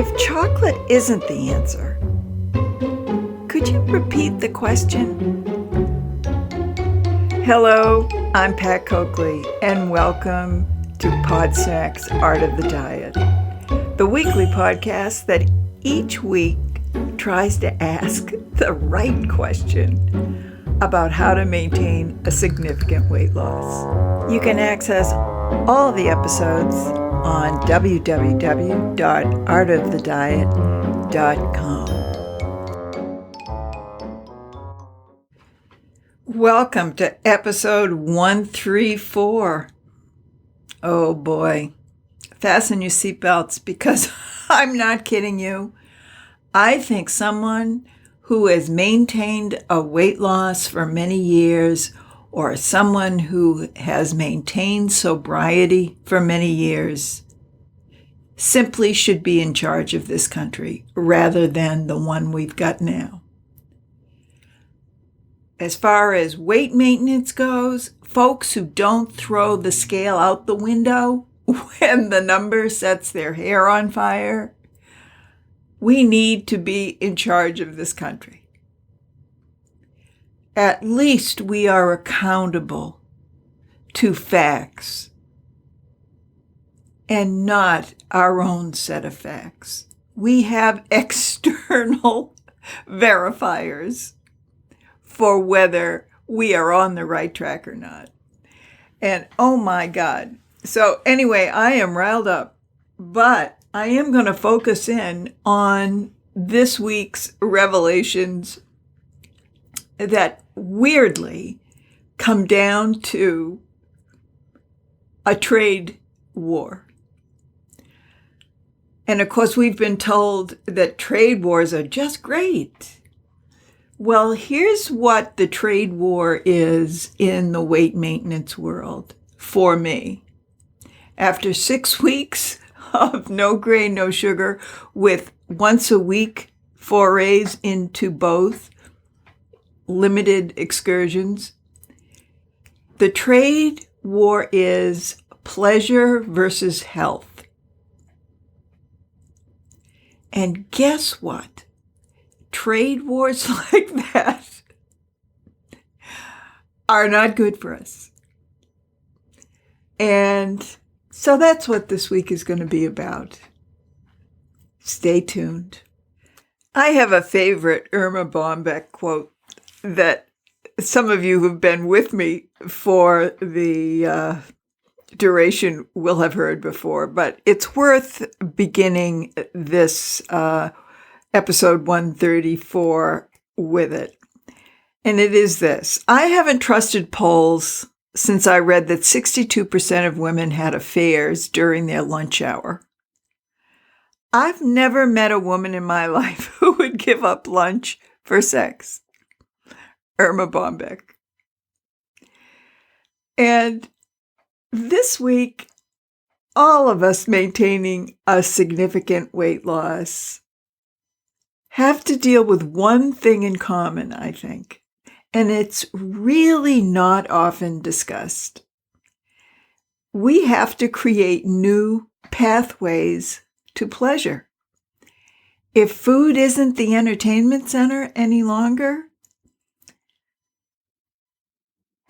If chocolate isn't the answer, could you repeat the question? Hello, I'm Pat Coakley, and welcome to Podsnack's Art of the Diet, the weekly podcast that each week tries to ask the right question about how to maintain a significant weight loss. You can access all the episodes on www.ArtoftheDiet134. Welcome to episode 134. Oh boy, fasten your seatbelts because I'm not kidding you. I think someone who has maintained a weight loss for many years, or someone who has maintained sobriety for many years, simply should be in charge of this country rather than the one we've got now. As far as weight maintenance goes, folks who don't throw the scale out the window when the number sets their hair on fire, we need to be in charge of this country. At least we are accountable to facts and not our own set of facts. We have external verifiers for whether we are on the right track or not. And oh my God. So anyway, I am riled up, but I am going to focus in on this week's revelations that weirdly come down to a trade war. And of course, we've been told that trade wars are just great. Well, here's what the trade war is in the weight maintenance world for me. After 6 weeks of no grain, no sugar, with once a week forays into both limited excursions, the trade war is pleasure versus health. And guess what? Trade wars like that are not good for us. And so that's what this week is going to be about. Stay tuned. I have a favorite Irma Bombeck quote that some of you who've been with me for the duration will have heard before, but it's worth beginning this episode 134 with it. And it is this: I haven't trusted polls since I read that 62% of women had affairs during their lunch hour. I've never met a woman in my life who would give up lunch for sex. Irma Bombeck. And this week, all of us maintaining a significant weight loss have to deal with one thing in common, I think, and it's really not often discussed. We have to create new pathways to pleasure. If food isn't the entertainment center any longer,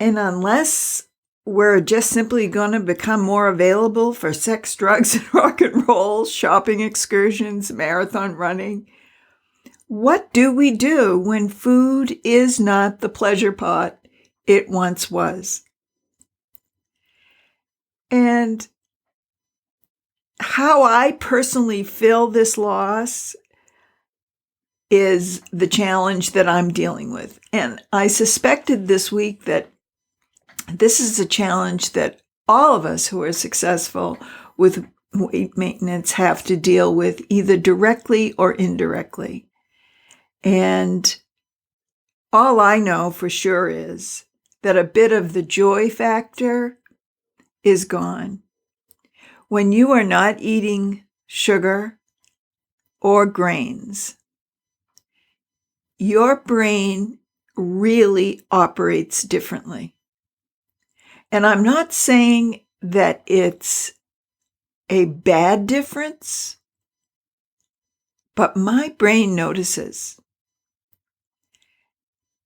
and unless we're just simply going to become more available for sex, drugs, and rock and roll, shopping excursions, marathon running, what do we do when food is not the pleasure pot it once was? And how I personally fill this loss is the challenge that I'm dealing with. And I suspected this week that this is a challenge that all of us who are successful with weight maintenance have to deal with, either directly or indirectly. And all I know for sure is that a bit of the joy factor is gone. When you are not eating sugar or grains, your brain really operates differently. And I'm not saying that it's a bad difference. but my brain notices.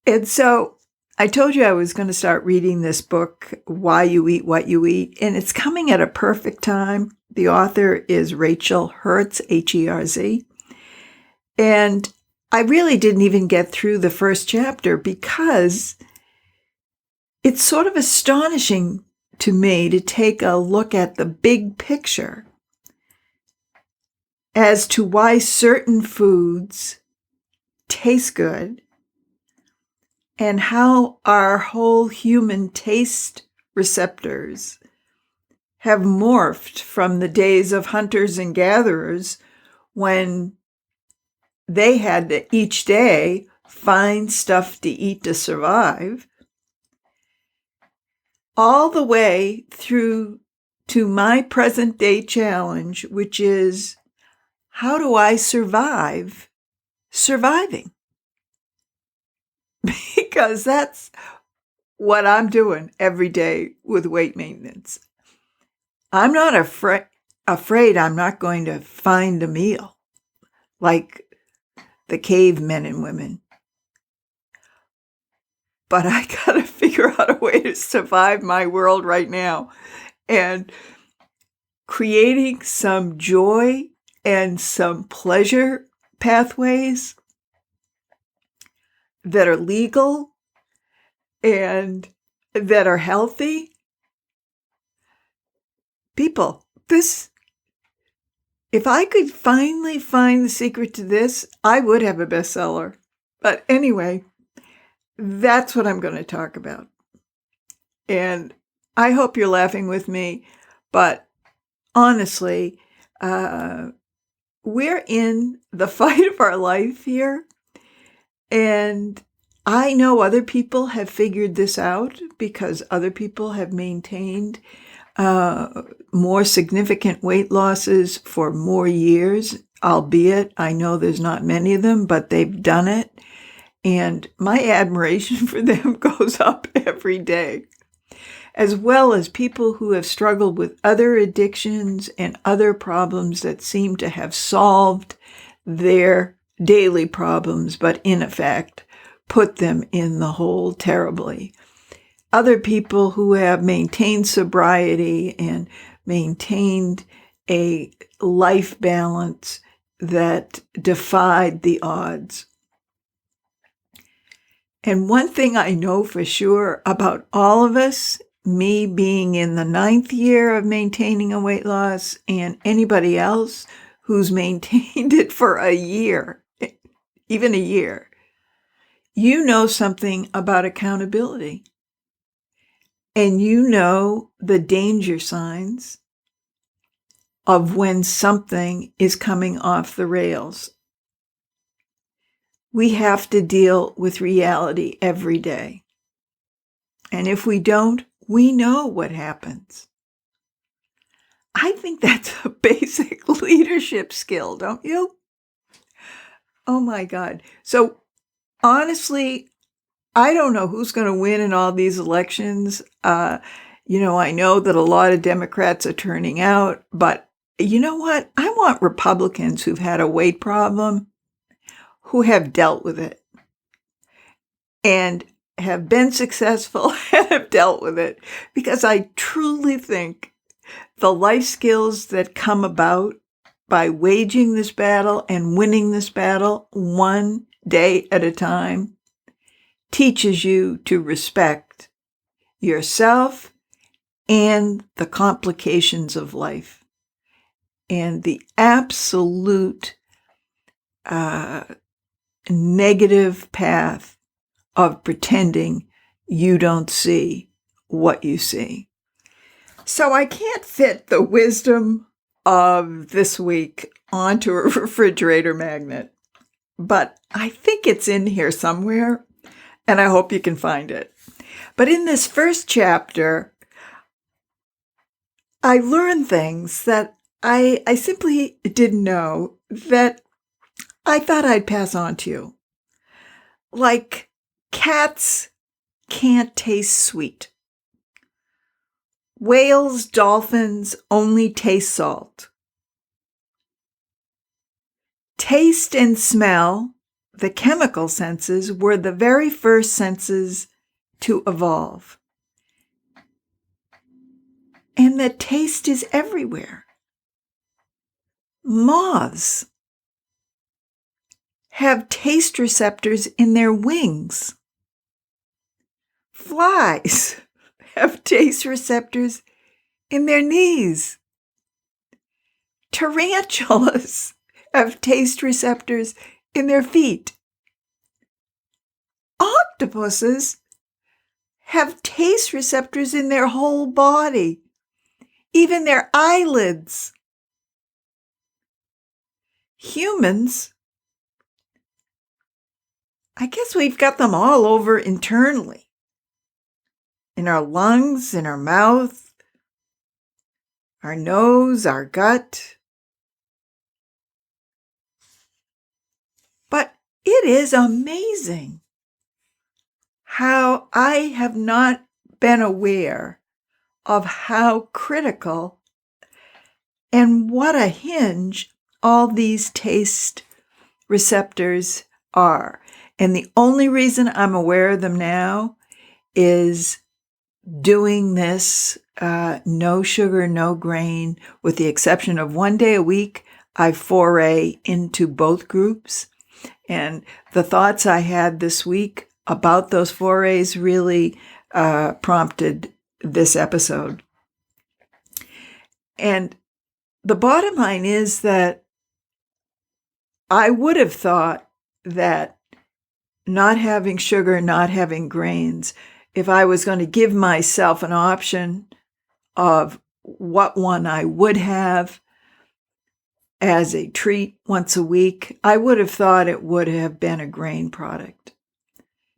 And so I told you I was going to start reading this book, Why You Eat What You Eat, and it's coming at a perfect time. The author is Rachel Herz, Herz. And I really didn't even get through the first chapter because it's sort of astonishing to me to take a look at the big picture as to why certain foods taste good and how our whole human taste receptors have morphed from the days of hunters and gatherers when they had to each day find stuff to eat to survive, all the way through to my present day challenge, which is, how do I survive surviving? Because that's what I'm doing every day with weight maintenance. I'm not afraid I'm not going to find a meal like the cavemen and women. But I gotta figure out a way to survive my world right now. And creating some joy and some pleasure pathways that are legal and that are healthy. People, if I could finally find the secret to this, I would have a bestseller. But anyway, that's what I'm going to talk about. And I hope you're laughing with me, but honestly, we're in the fight of our life here. And I know other people have figured this out because other people have maintained more significant weight losses for more years, albeit I know there's not many of them, but they've done it. And my admiration for them goes up every day, as well as people who have struggled with other addictions and other problems that seem to have solved their daily problems, but in effect, put them in the hole terribly. Other people who have maintained sobriety and maintained a life balance that defied the odds. And one thing I know for sure about all of us, me being in the 9th year of maintaining a weight loss and anybody else who's maintained it for a year, even a year, you know something about accountability. And you know the danger signs of when something is coming off the rails. We have to deal with reality every day. And if we don't, we know what happens. I think that's a basic leadership skill, don't you? Oh my God. So honestly, I don't know who's going to win in all these elections. I know that a lot of Democrats are turning out, but you know what? I want Republicans who've had a weight problem, who have dealt with it and have been successful and have dealt with it, because I truly think the life skills that come about by waging this battle and winning this battle one day at a time teaches you to respect yourself and the complications of life and the absolute negative path of pretending you don't see what you see. So I can't fit the wisdom of this week onto a refrigerator magnet, but I think it's in here somewhere, and I hope you can find it. But in this first chapter, I learned things that I simply didn't know that I thought I'd pass on to you. Like, cats can't taste sweet. Whales, dolphins only taste salt. Taste and smell, the chemical senses, were the very first senses to evolve. And that taste is everywhere. Moths have taste receptors in their wings. Flies have taste receptors in their knees. Tarantulas have taste receptors in their feet. Octopuses have taste receptors in their whole body, even their eyelids. Humans, I guess we've got them all over internally, in our lungs, in our mouth, our nose, our gut. But it is amazing how I have not been aware of how critical and what a hinge all these taste receptors are. And the only reason I'm aware of them now is doing this no sugar, no grain, with the exception of one day a week, I foray into both groups. And the thoughts I had this week about those forays really prompted this episode. And the bottom line is that I would have thought that not having sugar, not having grains, if I was going to give myself an option of what one I would have as a treat once a week, I would have thought it would have been a grain product,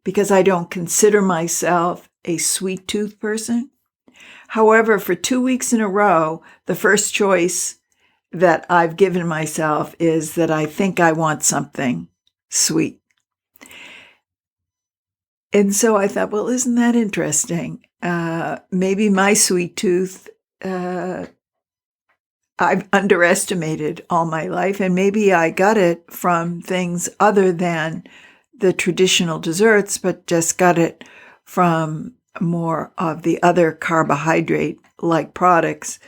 because I don't consider myself a sweet tooth person. However, for 2 weeks in a row, the first choice that I've given myself is that I think I want something sweet. And so I thought, well, isn't that interesting? Maybe my sweet tooth, I've underestimated all my life, and maybe I got it from things other than the traditional desserts, but just got it from more of the other carbohydrate-like products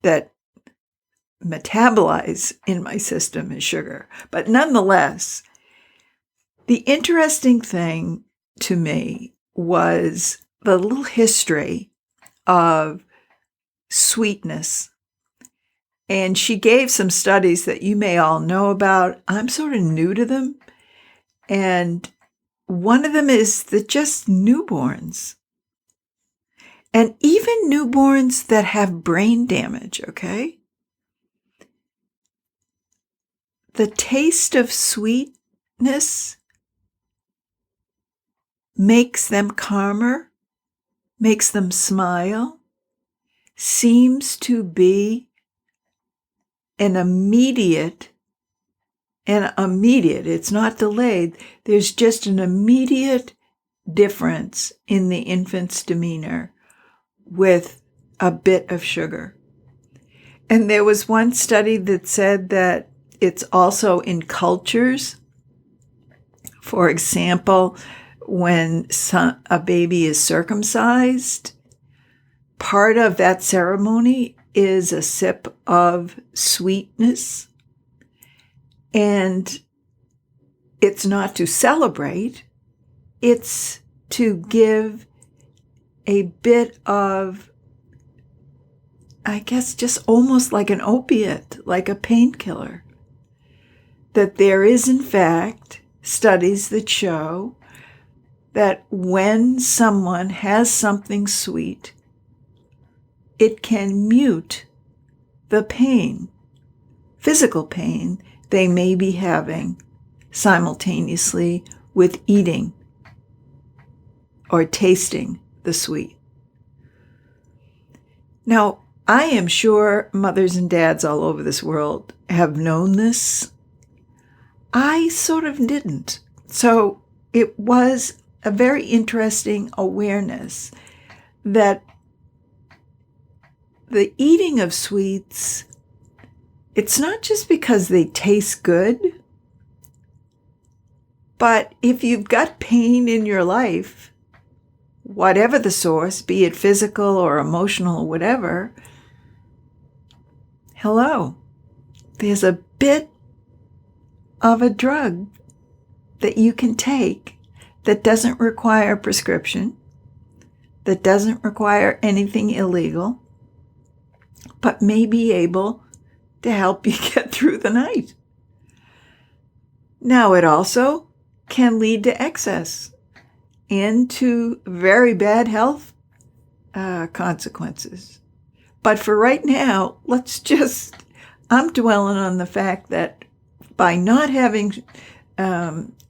that metabolize in my system as sugar. But nonetheless, the interesting thing to me was the little history of sweetness. And she gave some studies that you may all know about. I'm sort of new to them. And one of them is that just newborns, and even newborns that have brain damage, okay? The taste of sweetness makes them calmer, makes them smile, seems to be an immediate, it's not delayed. There's just an immediate difference in the infant's demeanor with a bit of sugar. And there was one study that said that it's also in cultures. For example, when a baby is circumcised, part of that ceremony is a sip of sweetness. And it's not to celebrate, it's to give a bit of, I guess, just almost like an opiate, like a painkiller. That there is, in fact, studies that show that when someone has something sweet, it can mute the pain, physical pain, they may be having simultaneously with eating or tasting the sweet. Now, I am sure mothers and dads all over this world have known this. I sort of didn't. So it was a very interesting awareness that the eating of sweets, it's not just because they taste good, But if you've got pain in your life, whatever the source, be it physical or emotional, whatever, hello, there's a bit of a drug that you can take that doesn't require a prescription, that doesn't require anything illegal, but may be able to help you get through the night. Now, it also can lead to excess and to very bad health consequences. But for right now, I'm dwelling on the fact that by not having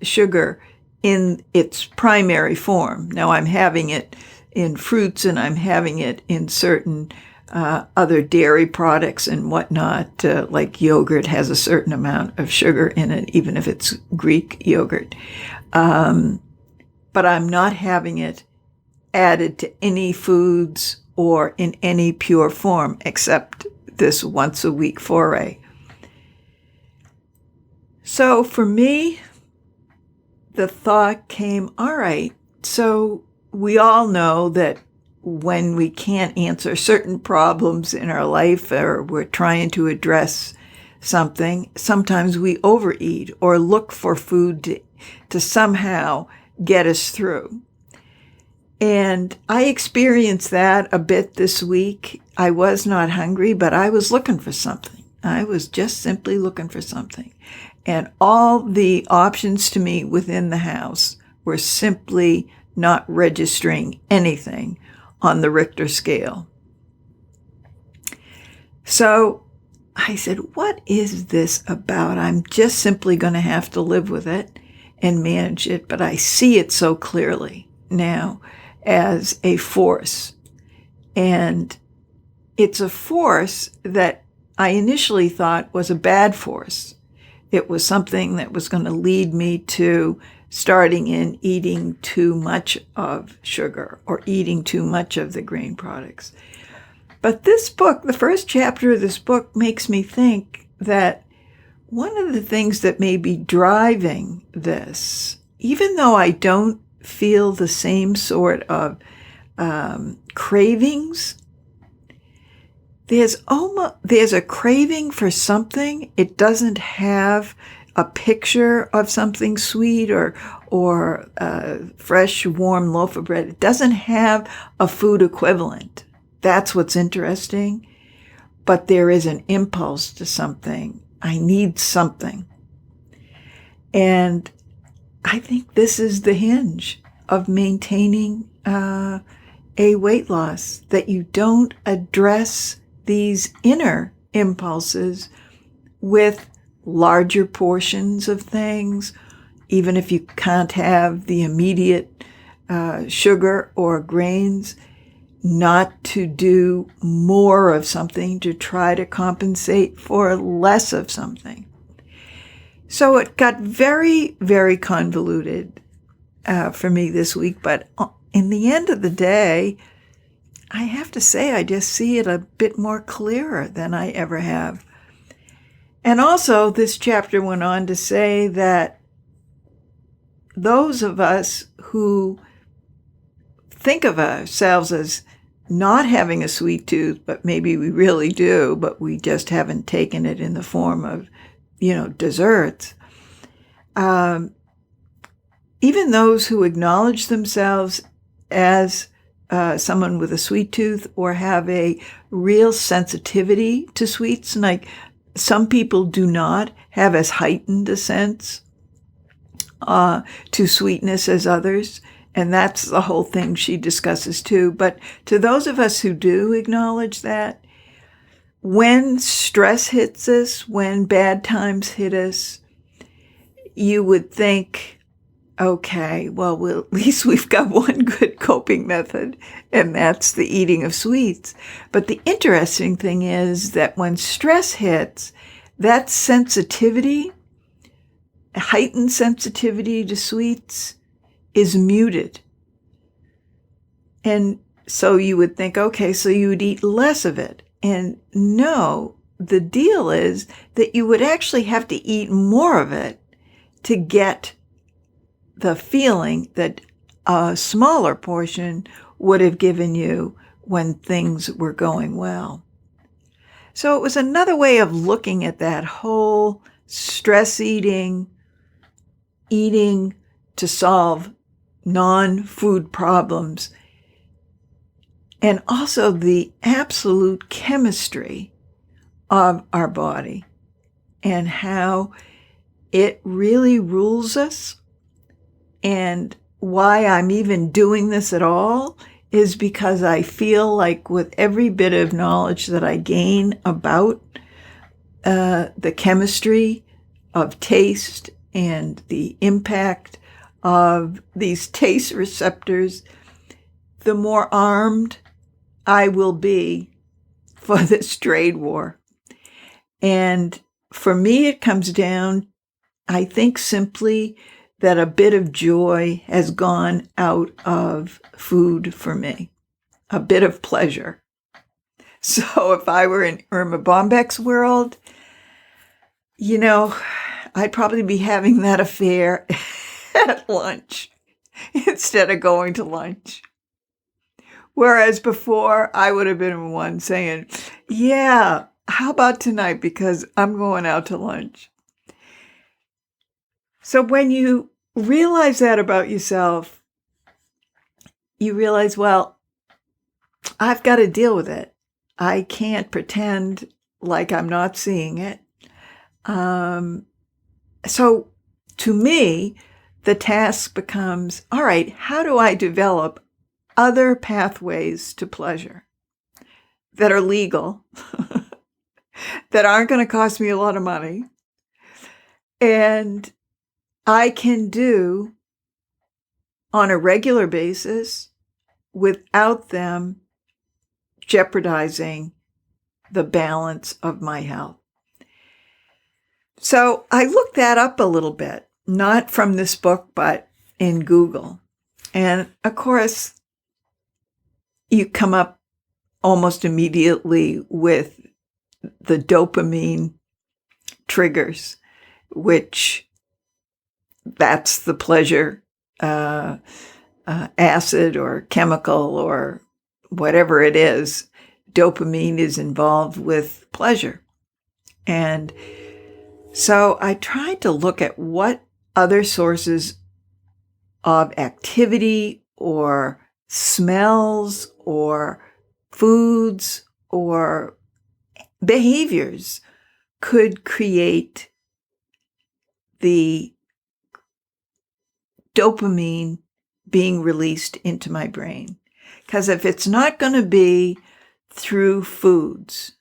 sugar in its primary form, now I'm having it in fruits and I'm having it in certain other dairy products and whatnot, like yogurt has a certain amount of sugar in it, even if it's Greek yogurt. But I'm not having it added to any foods or in any pure form except this once a week foray. So for me, the thought came, all right, so we all know that when we can't answer certain problems in our life or we're trying to address something, sometimes we overeat or look for food to somehow get us through. And I experienced that a bit this week. I was not hungry, but I was looking for something. I was just simply looking for something. And all the options to me within the house were simply not registering anything on the Richter scale. So I said, what is this about? I'm just simply going to have to live with it and manage it. But I see it so clearly now as a force. And it's a force that I initially thought was a bad force. It was something that was going to lead me to starting in eating too much of sugar or eating too much of the grain products. But this book, the first chapter of this book, makes me think that one of the things that may be driving this, even though I don't feel the same sort of cravings, there's a craving for something. It doesn't have a picture of something sweet or a fresh, warm loaf of bread. It doesn't have a food equivalent. That's what's interesting. But there is an impulse to something. I need something. And I think this is the hinge of maintaining a weight loss, that you don't address these inner impulses with larger portions of things, even if you can't have the immediate sugar or grains, not to do more of something to try to compensate for less of something. So it got very, very convoluted for me this week, but in the end of the day, I have to say I just see it a bit more clearer than I ever have. And also, this chapter went on to say that those of us who think of ourselves as not having a sweet tooth, but maybe we really do, but we just haven't taken it in the form of, desserts. Even those who acknowledge themselves as someone with a sweet tooth or have a real sensitivity to sweets, like some people do not have as heightened a sense to sweetness as others. And that's the whole thing she discusses too. But to those of us who do acknowledge that, when stress hits us, when bad times hit us, you would think, okay, well, at least we've got one good coping method, and that's the eating of sweets. But the interesting thing is that when stress hits, that sensitivity, heightened sensitivity to sweets, is muted. And so you would think, okay, so you would eat less of it. And no, the deal is that you would actually have to eat more of it to get the feeling that a smaller portion would have given you when things were going well. So it was another way of looking at that whole stress eating to solve non-food problems, and also the absolute chemistry of our body and how it really rules us. And why I'm even doing this at all is because I feel like with every bit of knowledge that I gain about the chemistry of taste and the impact of these taste receptors, the more armed I will be for this trade war. And for me, it comes down, I think, simply that a bit of joy has gone out of food for me, a bit of pleasure. So if I were in Irma Bombeck's world, I'd probably be having that affair at lunch instead of going to lunch. Whereas before, I would have been one saying, yeah, how about tonight? Because I'm going out to lunch. So when you realize that about yourself, you realize, well, I've got to deal with it. I can't pretend like I'm not seeing it. So to me, the task becomes, all right, how do I develop other pathways to pleasure that are legal, that aren't going to cost me a lot of money, and I can do on a regular basis without them jeopardizing the balance of my health. So I looked that up a little bit, not from this book, but in Google. And of course, you come up almost immediately with the dopamine triggers, which that's the pleasure acid or chemical or whatever it is. Dopamine is involved with pleasure. And so I tried to look at what other sources of activity or smells or foods or behaviors could create the dopamine being released into my brain. Because if it's not going to be through foods,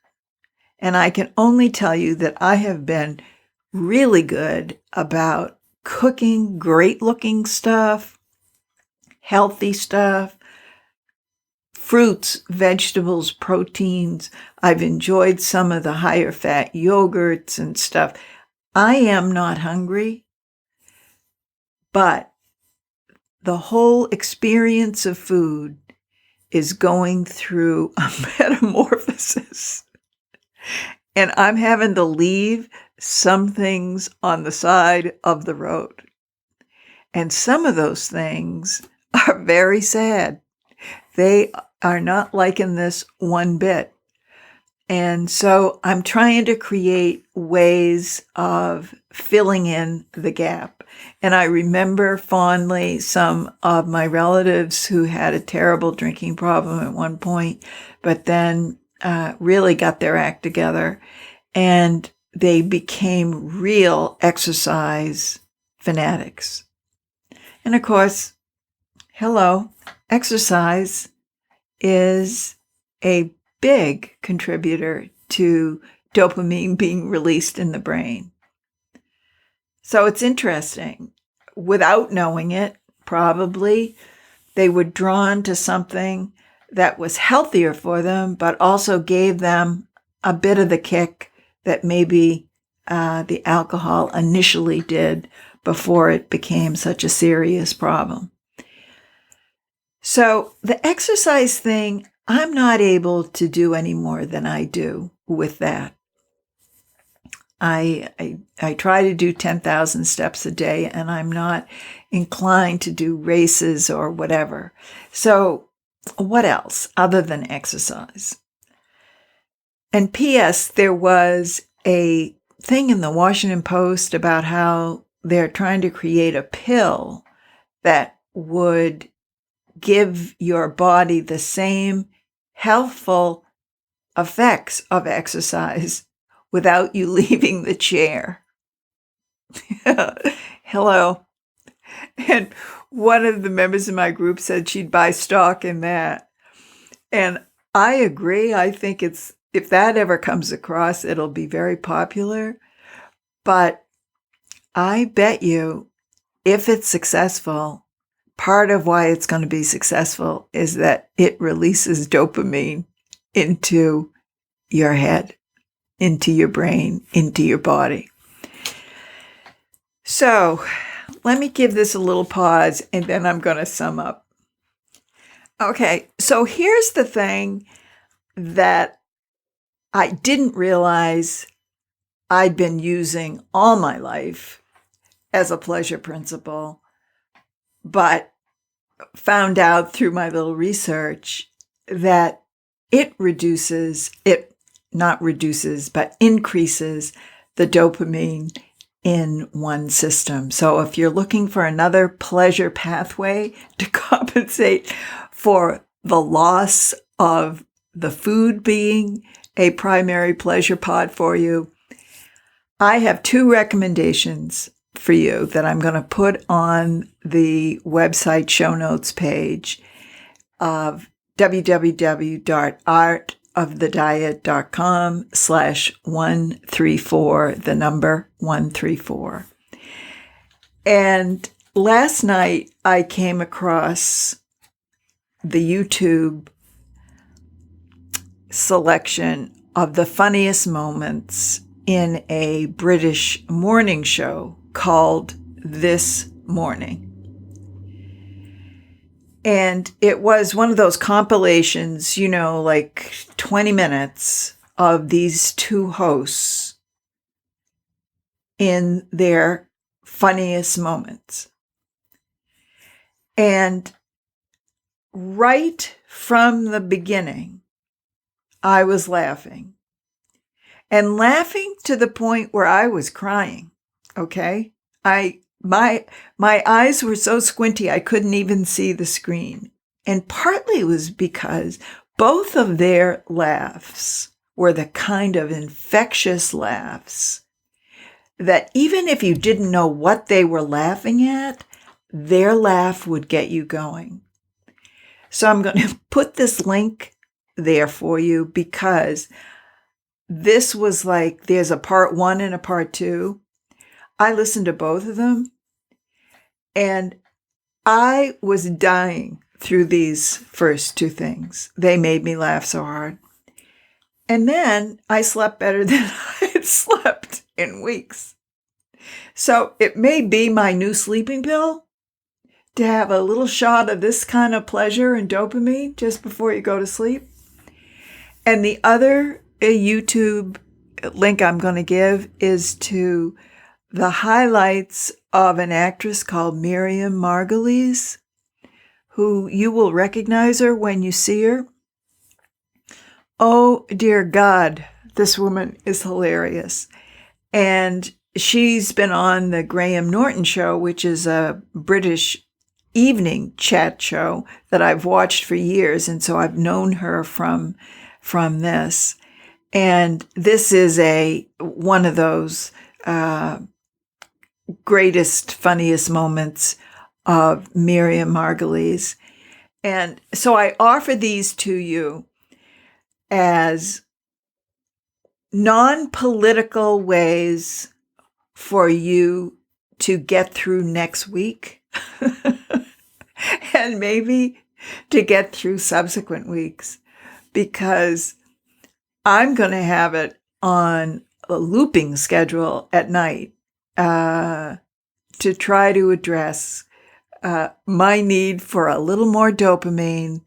and I can only tell you that I have been really good about cooking great looking stuff, healthy stuff, fruits, vegetables, proteins. I've enjoyed some of the higher fat yogurts and stuff. I am not hungry, but the whole experience of food is going through a metamorphosis. And I'm having to leave some things on the side of the road. And some of those things are very sad. They are not liking this one bit. And so I'm trying to create ways of filling in the gap. And I remember fondly some of my relatives who had a terrible drinking problem at one point, but then really got their act together. And they became real exercise fanatics. And of course, exercise is a big contributor to dopamine being released in the brain. So it's interesting. Without knowing it, probably they were drawn to something that was healthier for them, but also gave them a bit of the kick that maybe the alcohol initially did before it became such a serious problem. So the exercise thing, I'm not able to do any more than I do with that. I try to do 10,000 steps a day, and I'm not inclined to do races or whatever. So what else other than exercise? And P.S., there was a thing in the Washington Post about how they're trying to create a pill that would give your body the same healthful effects of exercise without you leaving the chair. Hello. And one of the members of my group said she'd buy stock in that. And I agree. I think if that ever comes across, it'll be very popular. But I bet you, if it's successful, part of why it's going to be successful is that it releases dopamine into your head, into your brain, into your body. So let me give this a little pause, and then I'm going to sum up. Okay, so here's the thing that I didn't realize I'd been using all my life as a pleasure principle, but found out through my little research that it increases the dopamine in one system. So if you're looking for another pleasure pathway to compensate for the loss of the food being a primary pleasure pod for you, I have 2 recommendations for you that I'm going to put on the website show notes page of www.artofthediet.com/134, the number 134. And last night I came across the YouTube selection of the funniest moments in a British morning show called This Morning. And it was one of those compilations, like 20 minutes of these 2 hosts in their funniest moments. And right from the beginning, I was laughing. And laughing to the point where I was crying, okay? My eyes were so squinty I couldn't even see the screen. And partly it was because both of their laughs were the kind of infectious laughs that even if you didn't know what they were laughing at, their laugh would get you going. So I'm going to put this link there for you because this was like, there's a part 1 and a part 2. I listened to both of them, and I was dying through these first 2 things. They made me laugh so hard. And then I slept better than I had slept in weeks. So it may be my new sleeping pill to have a little shot of this kind of pleasure and dopamine just before you go to sleep. And the other YouTube link I'm going to give is to the highlights of an actress called Miriam Margolyes, who you will recognize her when you see her. Oh, dear God, this woman is hilarious. And she's been on the Graham Norton Show, which is a British evening chat show that I've watched for years. And so I've known her from this. And this is one of those greatest, funniest moments of Miriam Margolyes. And so I offer these to you as non-political ways for you to get through next week and maybe to get through subsequent weeks, because I'm going to have it on a looping schedule at night to try to address my need for a little more dopamine,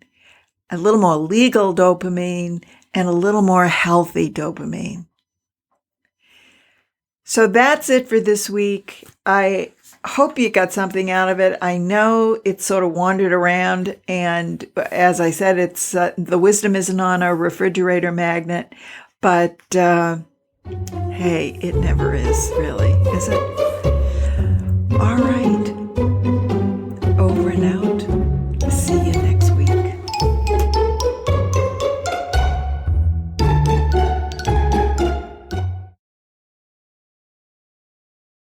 a little more legal dopamine, and a little more healthy dopamine. So that's it for this week. I hope you got something out of it. I know it sort of wandered around, and as I said, it's the wisdom isn't on a refrigerator magnet, but hey, it never is, really, is it? All right.